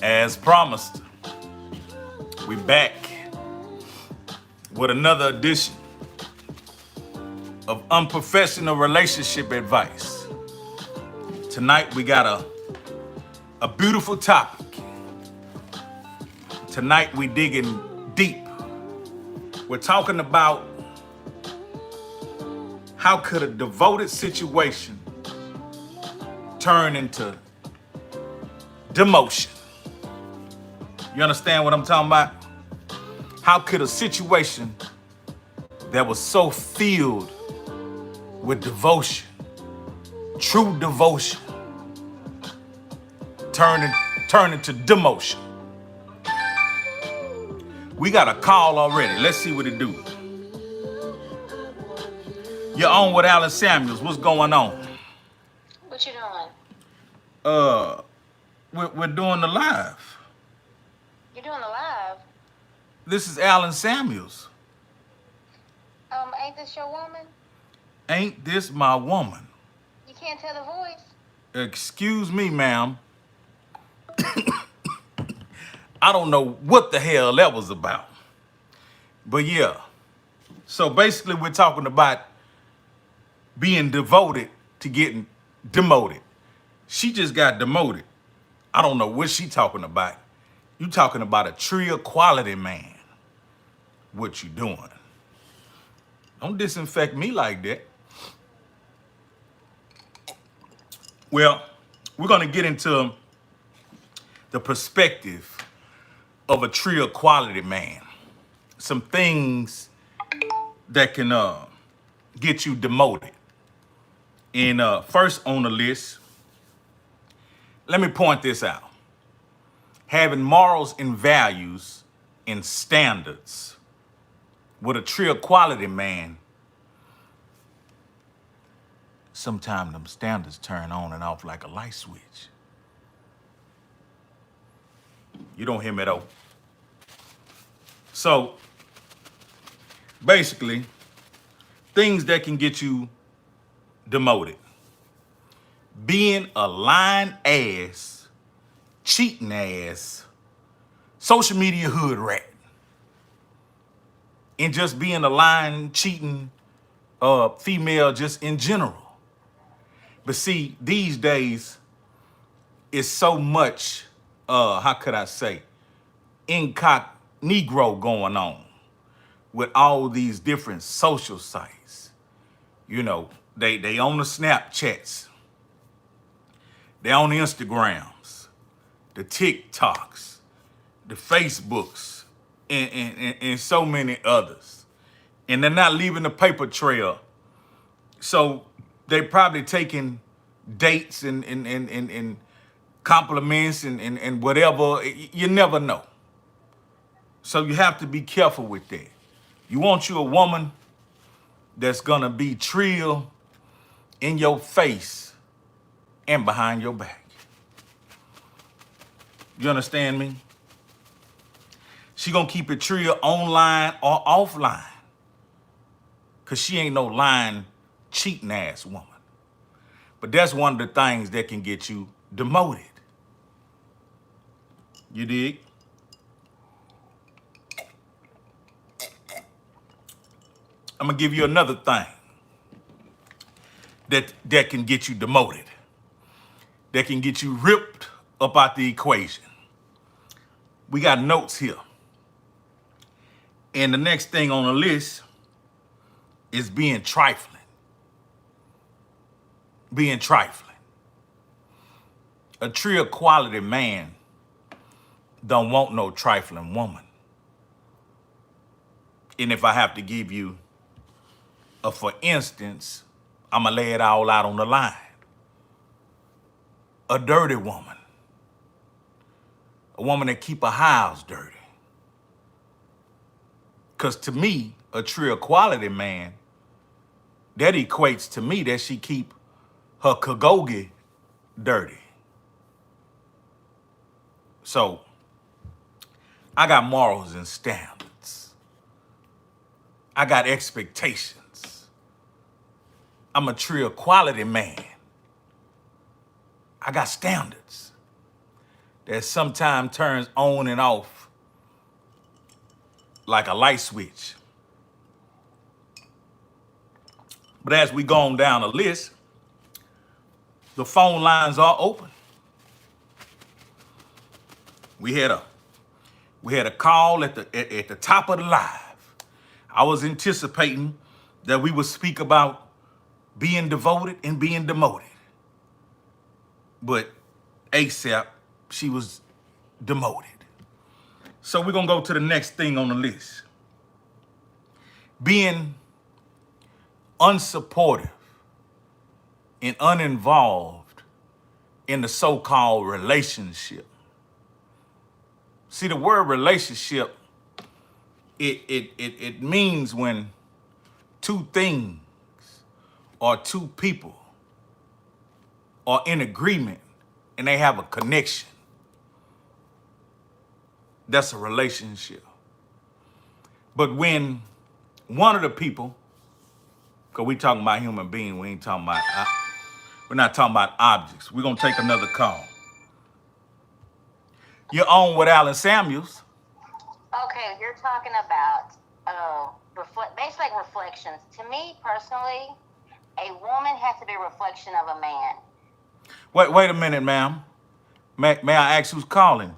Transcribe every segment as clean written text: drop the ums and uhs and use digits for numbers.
As promised, we back with another edition of unprofessional relationship advice. Tonight we got a beautiful topic. Tonight we digging deep. We're talking about how could a devoted situation turn into demotion. You understand what I'm talking about? How could a situation that was so filled with devotion, true devotion, turn into demotion? We got a call already. Let's see what it do. You're on with Alan Samuels. What's going on? What you doing? We're doing the live. You're doing the live? This is Alan Samuels. Ain't this your woman? Ain't this my woman? You can't tell the voice? Excuse me, ma'am. I don't know what the hell that was about. But yeah. So basically we're talking about being devoted to getting demoted. She just got demoted. I don't know what she talking about. You talking about a Trill Quality Man. What you doing? Don't disinfect me like that. Well, we're gonna get into the perspective of a Trill Quality Man. Some things that can get you demoted. And first on the list, let me point this out. Having morals and values and standards with a Trill Quality Man, sometimes them standards turn on and off like a light switch. You don't hear me though. So basically, things that can get you demoted. Being a lying ass, cheating ass, social media hood rat. And just being a lying, cheating female just in general. But see, these days, it's so much, how could I say, incognito going on with all these different social sites. You know, they on the Snapchats, they on the Instagrams, the TikToks, the Facebooks, and so many others. And they're not leaving the paper trail. So they probably taking dates and compliments and whatever. You never know. So you have to be careful with that. You want you a woman that's gonna be Trill in your face and behind your back. You understand me? She gonna keep it Trill online or offline. Cause she ain't no lying, cheating ass woman. But that's one of the things that can get you demoted. You dig? I'm gonna give you another thing that can get you demoted. That can get you ripped up out the equation. We got notes here. And the next thing on the list is being trifling. Being trifling. A Trill Quality Man don't want no trifling woman. And if I have to give you a for instance, I'ma lay it all out on the line. A dirty woman. A woman that keep her house dirty. Cause to me, a Trill Quality Man, that equates to me that she keep her cagogie dirty. So, I got morals and standards. I got expectations. I'm a Trill Quality Man. I got standards. that sometimes turns on and off like a light switch. But as we go on down the list, the phone lines are open. We had a call at the top of the live. I was anticipating that we would speak about being devoted and being demoted. But ASAP, she was demoted. So we're gonna go to the next thing on the list. Being unsupportive and uninvolved in the so-called relationship. See, the word relationship, it means when two things or two people are in agreement and they have a connection. That's a relationship. But when one of the people, because we talking about human beings, we're not talking about objects. We're gonna take another call. You're on with Alan Samuels. Okay, you're talking about basically like reflections. To me personally, a woman has to be a reflection of a man. Wait a minute, ma'am. May I ask who's calling?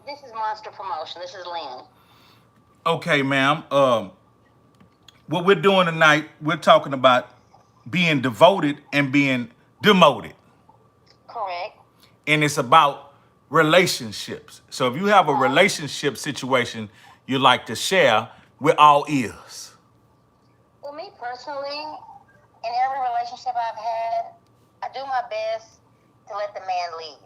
This is Monster Promotion. This is Lynn. Okay, ma'am. What we're doing tonight, we're talking about being devoted and being demoted. Correct. And it's about relationships. So if you have a relationship situation you like to share, we're all ears. Well, me personally, in every relationship I've had, I do my best to let the man lead.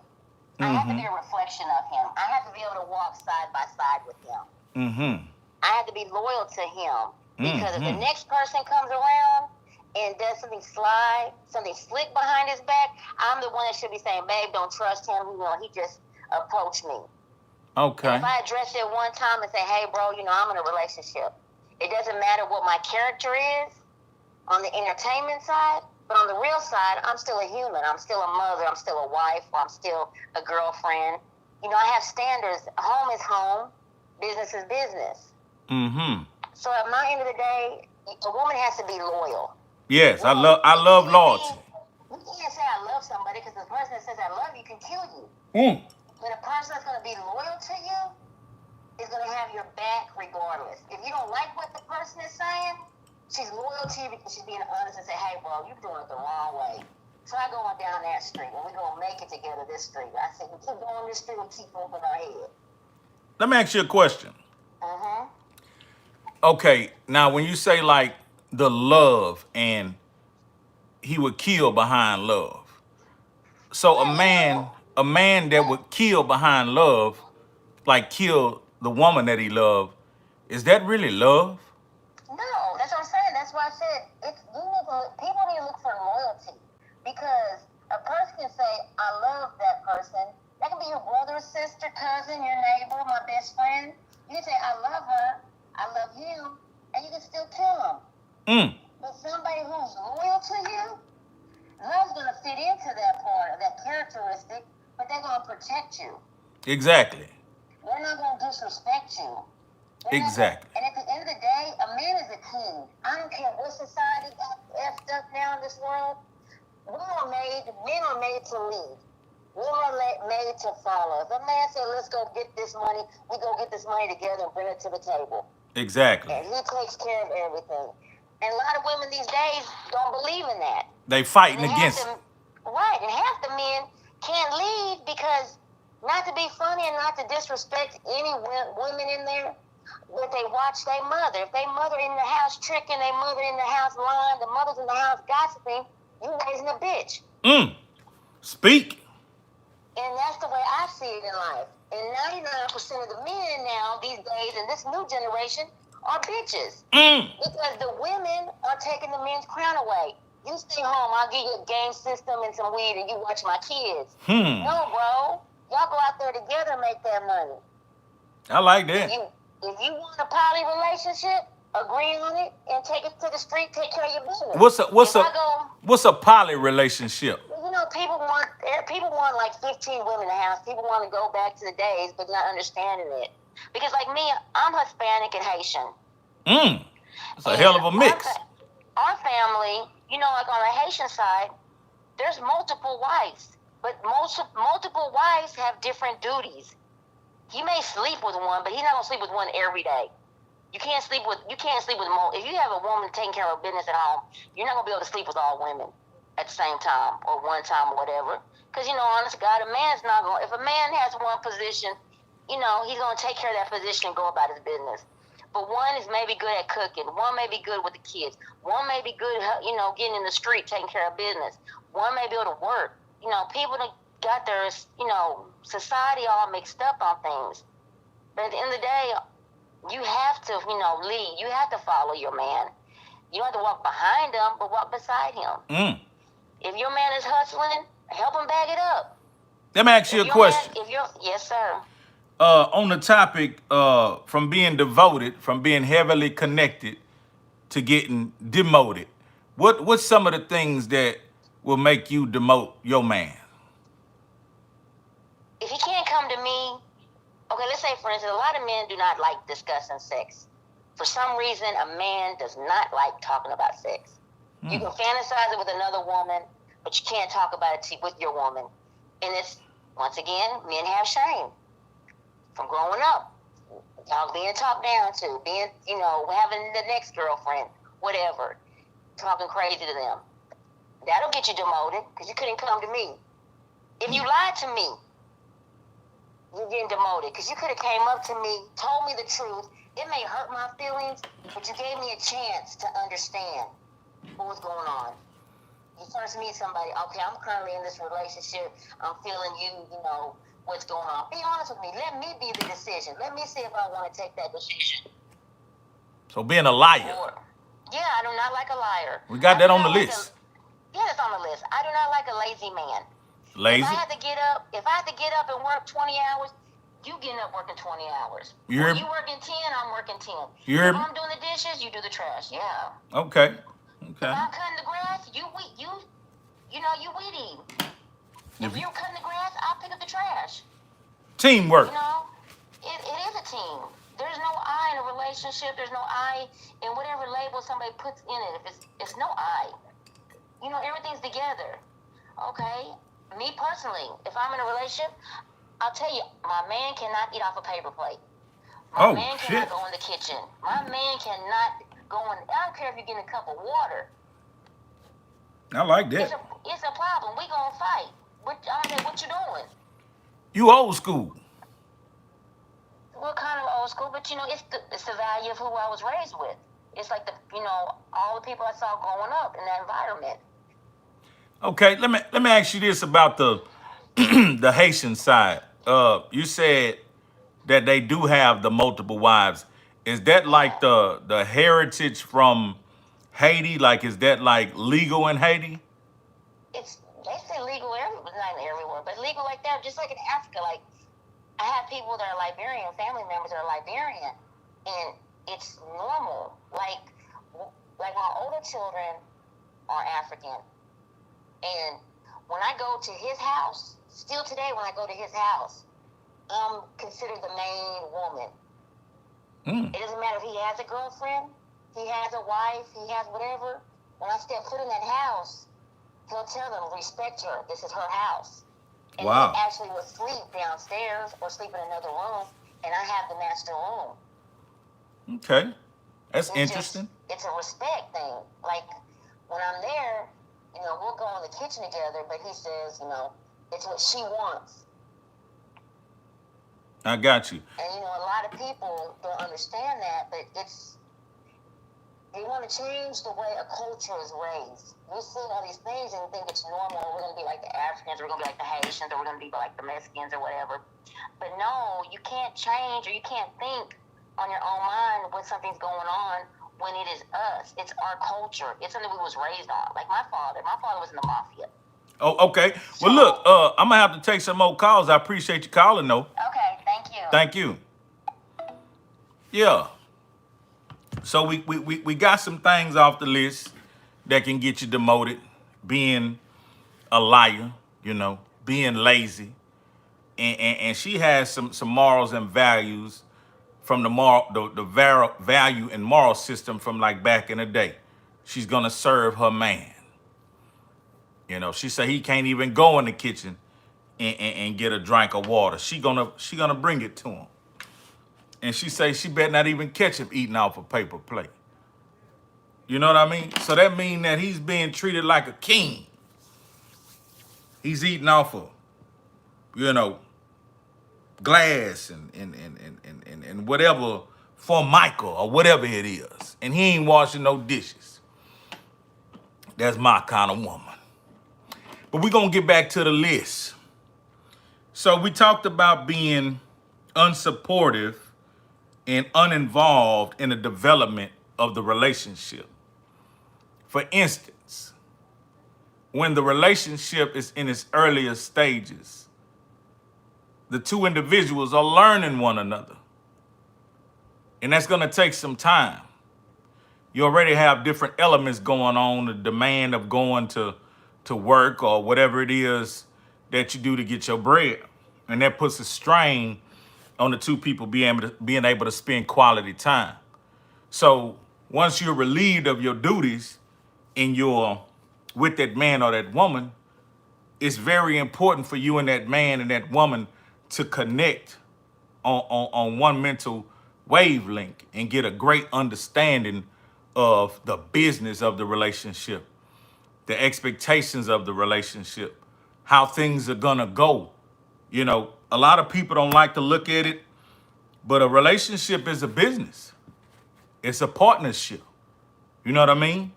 I have to be a reflection of him. I have to be able to walk side by side with him. I have to be loyal to him. Because if the next person comes around and does something sly, something slick behind his back, I'm the one that should be saying, babe, don't trust him. He just approached me. Okay. And if I address it one time and say, hey, bro, I'm in a relationship. It doesn't matter what my character is on the entertainment side, but on the real side, I'm still a human. I'm still a mother. I'm still a wife. I'm still a girlfriend. I have standards. Home is home. Business is business. So at my end of the day, a woman has to be loyal. Yes, I love loyalty. You can't say I love somebody because the person that says I love you can kill you. But a person that's going to be loyal to you is going to have your back regardless. If you don't like what the person is saying, she's loyal to you because she's being honest and say, hey, bro, you're doing it the wrong way. Try going down that street and we're going to make it together this street. I said, we keep going this street and keep moving our head. Let me ask you a question. Okay, now when you say like the love and he would kill behind love. So a man that would kill behind love, like kill the woman that he loved, is that really love? No, that's what I'm saying. That's why I said people need to look for loyalty. Because a person can say, I love that person. That can be your brother, sister, cousin, your neighbor, my best friend. You can say, I love her, I love him, and you can still kill him. But somebody who's loyal to you, love's going to fit into that part, that characteristic, but they're going to protect you. Exactly. They're not going to disrespect you. Exactly. And at the end of the day, a man is a king. I don't care what society got effed up now in this world. Men are made to lead. Women are made to follow. If a man said, let's go get this money, we go get this money together and bring it to the table. Exactly. And he takes care of everything. And a lot of women these days don't believe in that. They fighting against it. Right, and half the men can't lead because, not to be funny and not to disrespect any women in there, but they watch their mother. If they mother in the house tricking, they mother in the house lying, the mother's in the house gossiping, you raising a bitch. Speak. And that's the way I see it in life. And 99% of the men now, these days, in this new generation, are bitches. Because the women are taking the men's crown away. You stay home, I'll give you a game system and some weed and you watch my kids. No, bro. Y'all go out there together and make that money. I like that. If you want a poly relationship, agree on it and take it to the street, take care of your business. What's a poly relationship? people want like 15 women in the house. People want to go back to the days, but not understanding it. Because like me, I'm Hispanic and Haitian. It's a hell of a mix. Our family, like on the Haitian side, there's multiple wives, but multiple wives have different duties. He may sleep with one, but he's not gonna sleep with one every day. You can't sleep with more. If you have a woman taking care of business at home, you're not gonna be able to sleep with all women at the same time or one time or whatever. Because honest to God, a man's not gonna. If a man has one position, he's gonna take care of that position and go about his business. But one is maybe good at cooking. One may be good with the kids. One may be good, getting in the street, taking care of business. One may be able to work. People that got their, society all mixed up on things. But at the end of the day, you have to, lead. You have to follow your man. You don't have to walk behind him, but walk beside him. If your man is hustling, help him bag it up. Let me ask you a question. Yes, sir. On the topic from being devoted, from being heavily connected to getting demoted, what's some of the things that will make you demote your man? If he can't come to me, okay, let's say, for instance, a lot of men do not like discussing sex. For some reason, a man does not like talking about sex. You can fantasize it with another woman, but you can't talk about it with your woman. And it's, once again, men have shame from growing up. Being talked down to, being, having the next girlfriend, whatever, talking crazy to them. That'll get you demoted because you couldn't come to me. If you lied to me, you're getting demoted because you could have came up to me, told me the truth. It may hurt my feelings, but you gave me a chance to understand what was going on. You first meet somebody, okay, I'm currently in this relationship. I'm feeling you, what's going on. Be honest with me. Let me be the decision. Let me see if I want to take that decision. So being a liar. Yeah, I do not like a liar. We got that on the list. Yeah, that's on the list. I do not like a lazy man. Lazy? If I have to get up and work 20 hours, you getting up working 20 hours. You working 10, I'm working 10. If I'm doing the dishes, you do the trash. Yeah. Okay. If I'm cutting the grass, you weed eating. If you're cutting the grass, I'll pick up the trash. Teamwork. It is a team. There's no I in a relationship. There's no I in whatever label somebody puts in it. If it's no I. Everything's together. Okay? Me personally, if I'm in a relationship, I'll tell you, my man cannot eat off a paper plate. My man cannot go in the kitchen. My man cannot go in. I don't care if you're getting a cup of water. I like that. It's a problem. We gonna fight. What you doing? You old school. What kind of old school? But it's the value of who I was raised with. It's like all the people I saw growing up in that environment. Okay, let me ask you this about the the Haitian side. You said that they do have the multiple wives. Is that like the heritage from Haiti? Like, is that like legal in Haiti? They say legal not everywhere, but legal like that. Just like in Africa, like I have people that are Liberian, family members that are Liberian, and it's normal. Like my older children are African. And when I go to his house, still today when I go to his house, I'm considered the main woman. It doesn't matter if he has a girlfriend, he has a wife, he has whatever. When I step foot in that house, he'll tell them, respect her. This is her house. And wow. He actually will sleep downstairs or sleep in another room, and I have the master room. Okay. That's interesting. It's a respect thing. Like, when I'm there, we'll go in the kitchen together, but he says, it's what she wants. I got you. And, a lot of people don't understand that, but they want to change the way a culture is raised. We see all these things and think it's normal. We're going to be like the Africans, or we're going to be like the Haitians, or we're going to be like the Mexicans or whatever. But no, you can't change or you can't think on your own mind when something's going on when it is us. It's our culture. It's something we was raised on. Like my father was in the mafia. Oh, okay. Well, look, I'm going to have to take some more calls. I appreciate you calling, though. Okay, thank you. Thank you. Yeah. So we got some things off the list that can get you demoted. Being a liar, being lazy, and she has some morals and values from the value and moral system from like back in the day. She's gonna serve her man. She say he can't even go in the kitchen and get a drink of water. She gonna bring it to him. And she say she better not even catch him eating off a paper plate. You know what I mean? So that means that he's being treated like a king. He's eating off of, you know, glass and whatever for Michael or whatever it is. And he ain't washing no dishes. That's my kind of woman. But we're going to get back to the list. So we talked about being unsupportive and uninvolved in the development of the relationship. For instance, when the relationship is in its earlier stages, the two individuals are learning one another. And that's going to take some time. You already have different elements going on, the demand of going to work or whatever it is that you do to get your bread. And that puts a strain on the two people being able to spend quality time. So once you're relieved of your duties and you're with that man or that woman, it's very important for you and that man and that woman to connect on one mental wavelength and get a great understanding of the business of the relationship, the expectations of the relationship, how things are gonna go. A lot of people don't like to look at it, but a relationship is a business. It's a partnership. You know what I mean?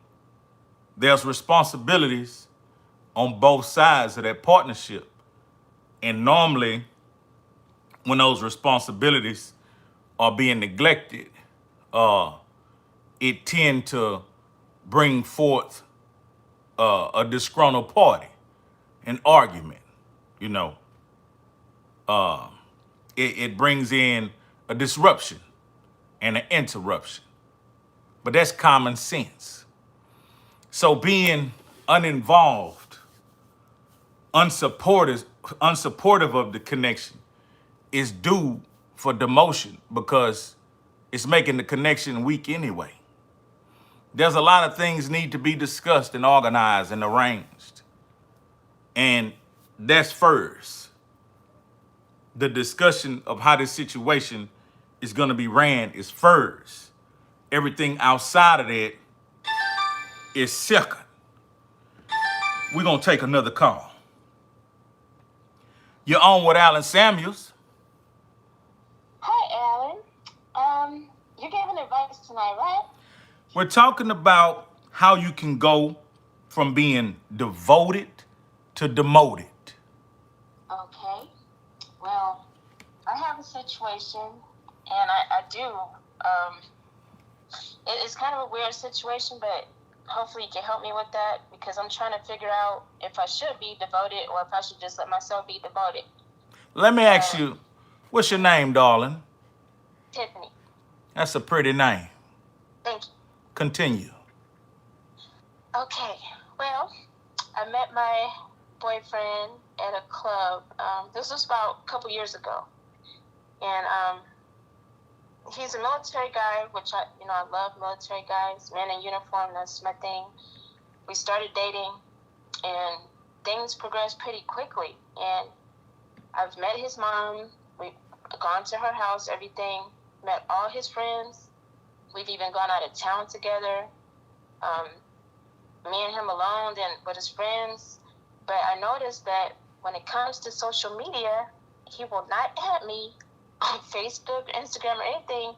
There's responsibilities on both sides of that partnership. And normally, when those responsibilities are being neglected, it tend to bring forth a disgruntled party, an argument. You know, it brings in a disruption and an interruption. But that's common sense. So being uninvolved, unsupportive of the connection is due for demotion because it's making the connection weak anyway. There's a lot of things need to be discussed and organized and arranged. And that's first. The discussion of how this situation is going to be ran is first. Everything outside of that is second. We're going to take another call. You're on with Alan Samuels. Hi, Alan. You gave an advice tonight, right? We're talking about how you can go from being devoted to demoted. Okay. Well, I have a situation, and I do. It's kind of a weird situation, but hopefully you can help me with that because I'm trying to figure out if I should be devoted or if I should just let myself be devoted. Let me ask you, what's your name, darling? Tiffany. That's a pretty name. Thank you. Continue. Okay. Well, I met my boyfriend at a club. This was about a couple years ago. And he's a military guy, which I love military guys, men in uniform, that's my thing. We started dating, and things progressed pretty quickly. And I've met his mom. We've gone to her house, everything. Met all his friends. We've even gone out of town together. Me and him alone, then with his friends. But I noticed that when it comes to social media, he will not add me on Facebook, Instagram, or anything.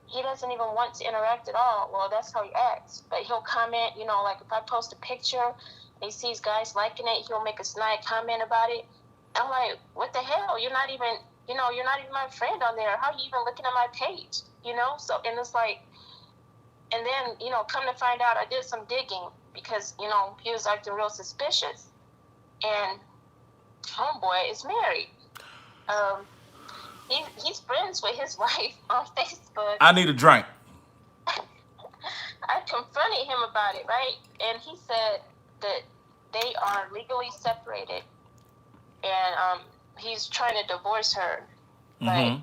He doesn't even want to interact at all. Well, that's how he acts. But he'll comment, like if I post a picture and he sees guys liking it, he'll make a snide comment about it. I'm like, what the hell? You're not even my friend on there. How are you even looking at my page? So, and it's like, and then, come to find out, I did some digging because, he was acting real suspicious. And homeboy is married. He's friends with his wife on Facebook. I need a drink. I confronted him about it, right? And he said that they are legally separated. and he's trying to divorce her, but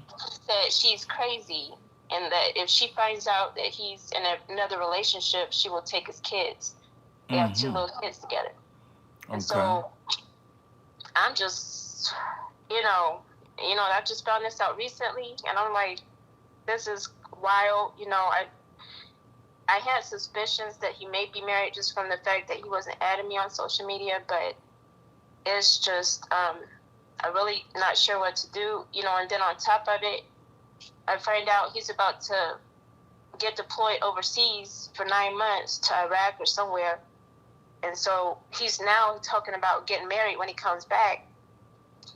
said she's crazy, and that if she finds out that he's in another relationship, she will take his kids. They have 2 little kids together. And so I'm just, I just found this out recently, and I'm like, this is wild. I had suspicions that he may be married just from the fact that he wasn't adding me on social media, but it's just, I'm really not sure what to do, and then on top of it, I find out he's about to get deployed overseas for 9 months to Iraq or somewhere. And so he's now talking about getting married when he comes back.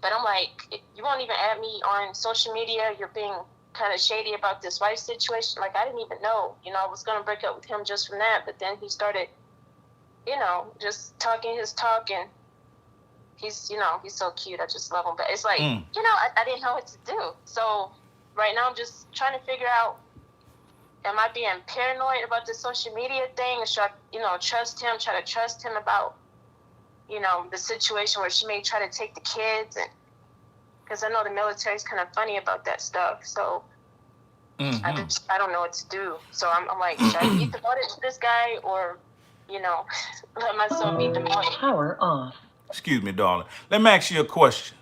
But I'm like, you won't even add me on social media. You're being kind of shady about this wife situation. Like, I didn't even know, I was going to break up with him just from that. But then he started, just talking his talk, and he's, he's so cute. I just love him. But it's like, I didn't know what to do. So right now I'm just trying to figure out, am I being paranoid about the social media thing? Or should I, try to trust him about, the situation where she may try to take the kids? And because I know the military's kind of funny about that stuff. So I don't know what to do. So I'm like, should I be devoted to this guy, or, let myself be demoted? Power off. Excuse me, darling. Let me ask you a question.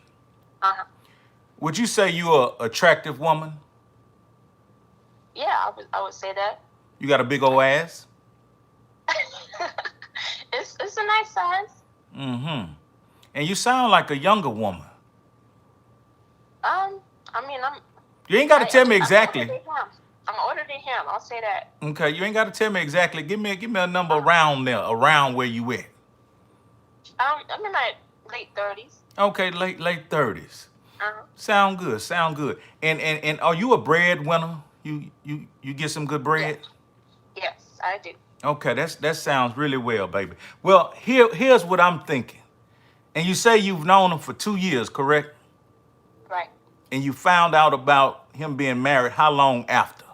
Would you say you're an attractive woman? Yeah, I would say that. You got a big old ass? It's a nice size. And you sound like a younger woman. You ain't got to tell me exactly. I'm older than him. I'll say that. Okay, you ain't got to tell me exactly. Give me a number around there, around where you at. I'm in my late 30s. Okay, late 30s. Sound good. And are you a breadwinner? You get some good bread? Yes, I do. Okay, that sounds really well, baby. Well, here's what I'm thinking. And you say you've known him for 2 years, correct? Right. And you found out about him being married how long after?